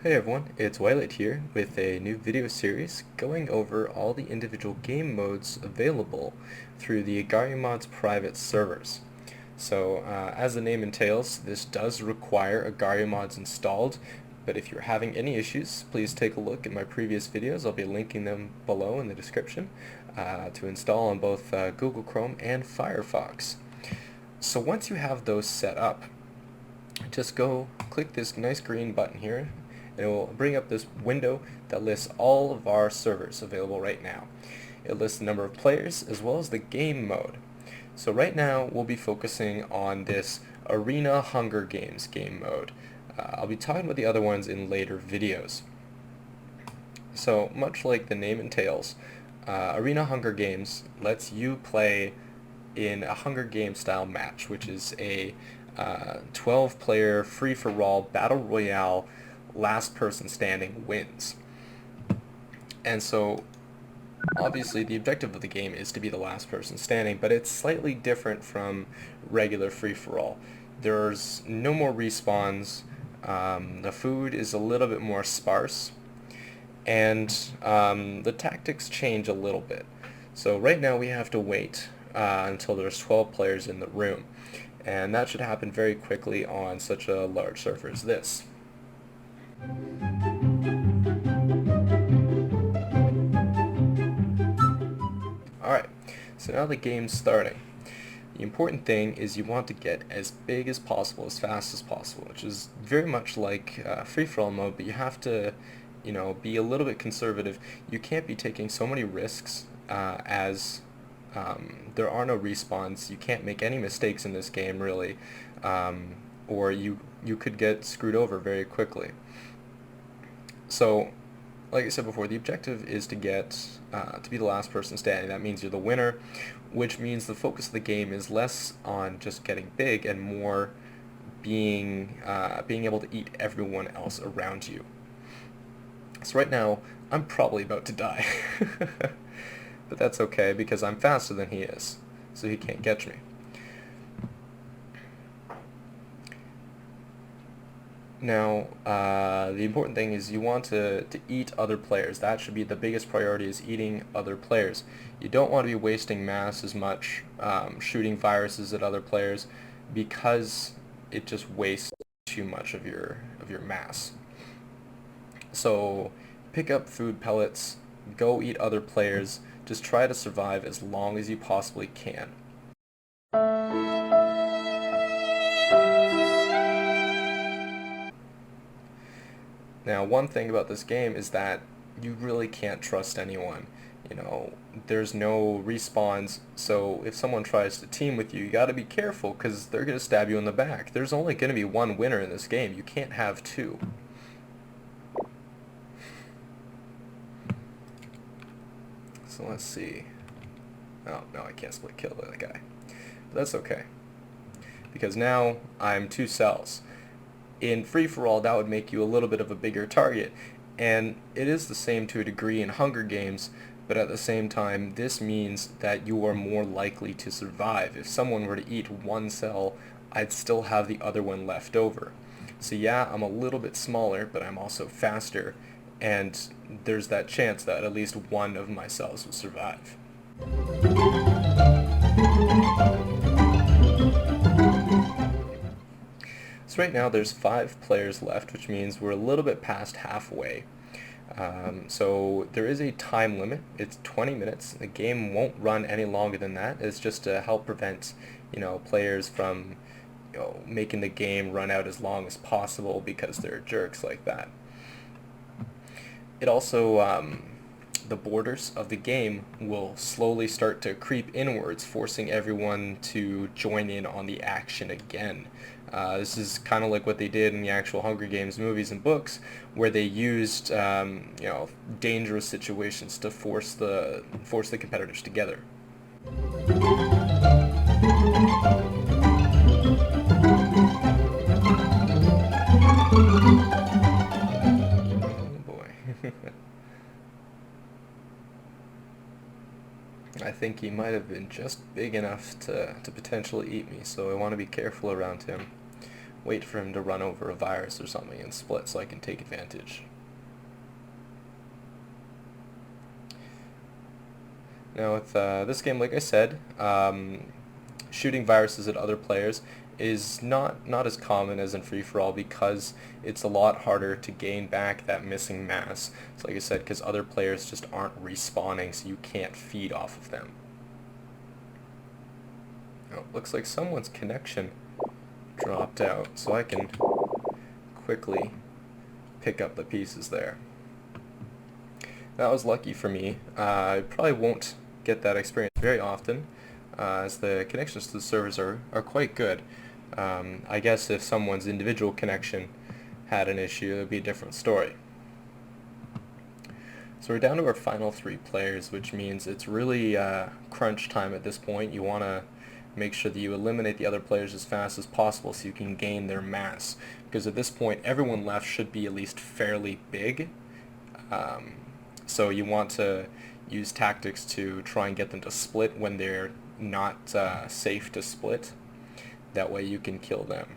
Hey everyone, it's Violet here with a new video series going over all the individual game modes available through the Agariomods private servers. As the name entails, this does require Agariomods installed, but if you're having any issues, please take a look at my previous videos. I'll be linking them below in the description to install on both Google Chrome and Firefox. So once you have those set up, just go click this nice green button here and it will bring up this window that lists all of our servers available right now. It lists the number of players as well as the game mode. So right now we'll be focusing on this Arena Hunger Games game mode. I'll be talking about the other ones in later videos. So much like the name entails, Arena Hunger Games lets you play in a Hunger Games style match, which is a 12-player free-for-all battle royale, last person standing wins. And so obviously the objective of the game is to be the last person standing, but it's slightly different from regular free-for-all. There's no more respawns, the food is a little bit more sparse, and the tactics change a little bit. So right now we have to wait until there's 12 players in the room, and that should happen very quickly on such a large server as this. Alright, so now the game's starting. The important thing is you want to get as big as possible, as fast as possible, which is very much like free-for-all mode, but you have to, be a little bit conservative. You can't be taking so many risks as there are no respawns. You can't make any mistakes in this game, really, or you could get screwed over very quickly. So, like I said before, the objective is to get to be the last person standing. That means you're the winner, which means the focus of the game is less on just getting big and more being able to eat everyone else around you. So right now, I'm probably about to die. But that's okay because I'm faster than he is, so he can't catch me. Now, the important thing is you want to eat other players. That should be the biggest priority, is eating other players. You don't want to be wasting mass as much, shooting viruses at other players, because it just wastes too much of your mass. So pick up food pellets, go eat other players, just try to survive as long as you possibly can. Now, one thing about this game is that you really can't trust anyone. There's no respawns, so if someone tries to team with you, you gotta be careful because they're gonna stab you in the back. There's only gonna be one winner in this game. You can't have two. So let's see. Oh, no, I can't split kill the other guy. But that's okay, because now I'm 2 cells. In free-for-all, that would make you a little bit of a bigger target, and it is the same to a degree in Hunger Games, but at the same time, this means that you are more likely to survive. If someone were to eat 1 cell, I'd still have the other one left over. So yeah, I'm a little bit smaller, but I'm also faster, and there's that chance that at least one of my cells will survive. So right now there's 5 players left, which means we're a little bit past halfway. So there is a time limit. It's 20 minutes. The game won't run any longer than that. It's just to help prevent, players from, making the game run out as long as possible because they're jerks like that. It also, the borders of the game will slowly start to creep inwards, forcing everyone to join in on the action again. This is kind of like what they did in the actual Hunger Games movies and books, where they used dangerous situations to force the competitors together. Oh boy. I think he might have been just big enough to potentially eat me, so I want to be careful around him. wait for him to run over a virus or something and split so I can take advantage. Now with this game, like I said, shooting viruses at other players is not as common as in free-for-all because it's a lot harder to gain back that missing mass. So like I said, because other players just aren't respawning, so you can't feed off of them. Oh, looks like someone's connection dropped out, so I can quickly pick up the pieces there. That was lucky for me. I probably won't get that experience very often, as the connections to the servers are quite good. I guess if someone's individual connection had an issue, it would be a different story. So we're down to our final 3 players, which means it's really crunch time at this point. You want to make sure that you eliminate the other players as fast as possible so you can gain their mass. Because at this point, everyone left should be at least fairly big. So you want to use tactics to try and get them to split when they're not safe to split. That way you can kill them.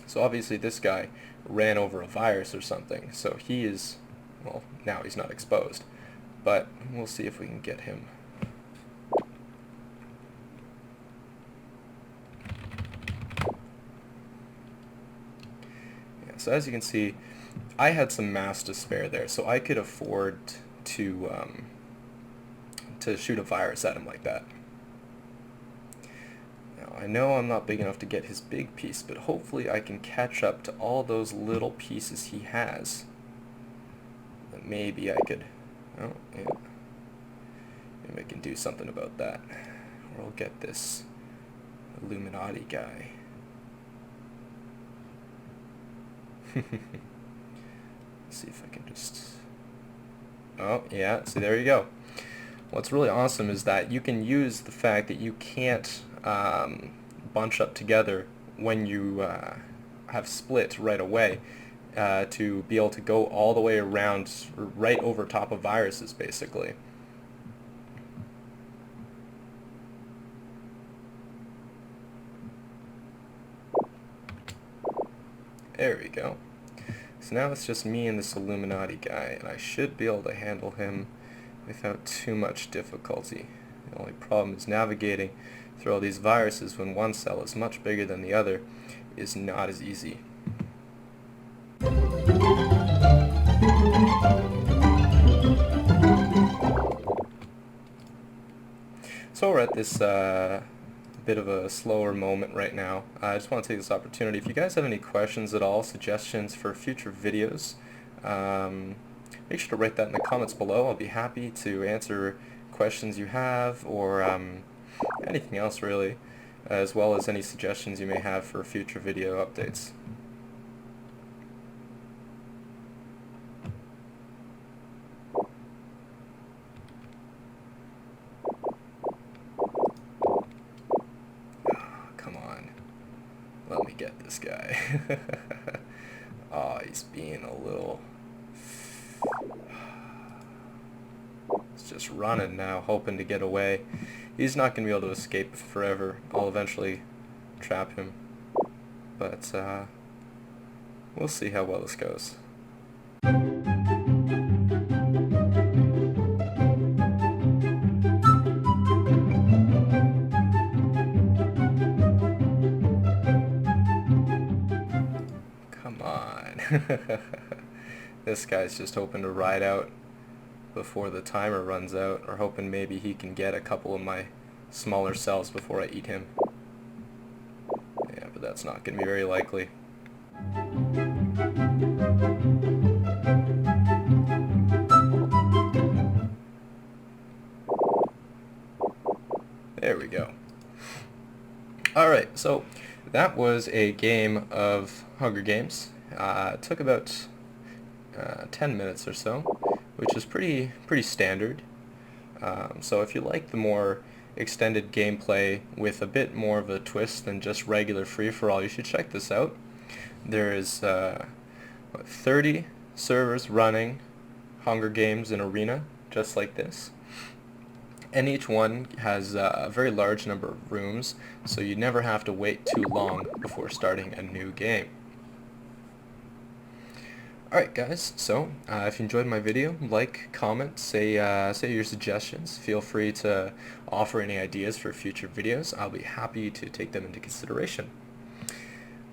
So obviously this guy ran over a virus or something, so he is, well, now he's not exposed. But we'll see if we can get him. Yeah, so as you can see, I had some mass to spare there, so I could afford to shoot a virus at him like that. I know I'm not big enough to get his big piece, but hopefully I can catch up to all those little pieces he has. Maybe I could, oh yeah, maybe I can do something about that. Or I'll get this Illuminati guy. See if I can just, oh yeah, see, there you go. What's really awesome is that you can use the fact that you can't bunch up together when you have split right away to be able to go all the way around, right over top of viruses, basically. There we go. So now it's just me and this Illuminati guy, and I should be able to handle him without too much difficulty. The only problem is navigating through all these viruses when one cell is much bigger than the other is not as easy. So we're at this bit of a slower moment right now. I just want to take this opportunity. If you guys have any questions at all, suggestions for future videos, make sure to write that in the comments below. I'll be happy to answer questions you have, or anything else really, as well as any suggestions you may have for future video updates. Come on, let me get this guy. Oh, he's being a little... He's just running now, hoping to get away. He's not going to be able to escape forever. I'll eventually trap him. But, we'll see how well this goes. Come on. This guy's just hoping to ride out before the timer runs out, or hoping maybe he can get a couple of my smaller cells before I eat him. Yeah, but that's not going to be very likely. There we go. Alright, so that was a game of Hunger Games. It took about 10 minutes or so, which is pretty standard. So if you like the more extended gameplay with a bit more of a twist than just regular free-for-all, you should check this out. There is 30 servers running Hunger Games in Arena, just like this. and each one has a very large number of rooms, so you never have to wait too long before starting a new game. Alright guys, so if you enjoyed my video, like, comment, say your suggestions. Feel free to offer any ideas for future videos. I'll be happy to take them into consideration.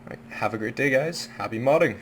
Alright, have a great day guys. Happy modding!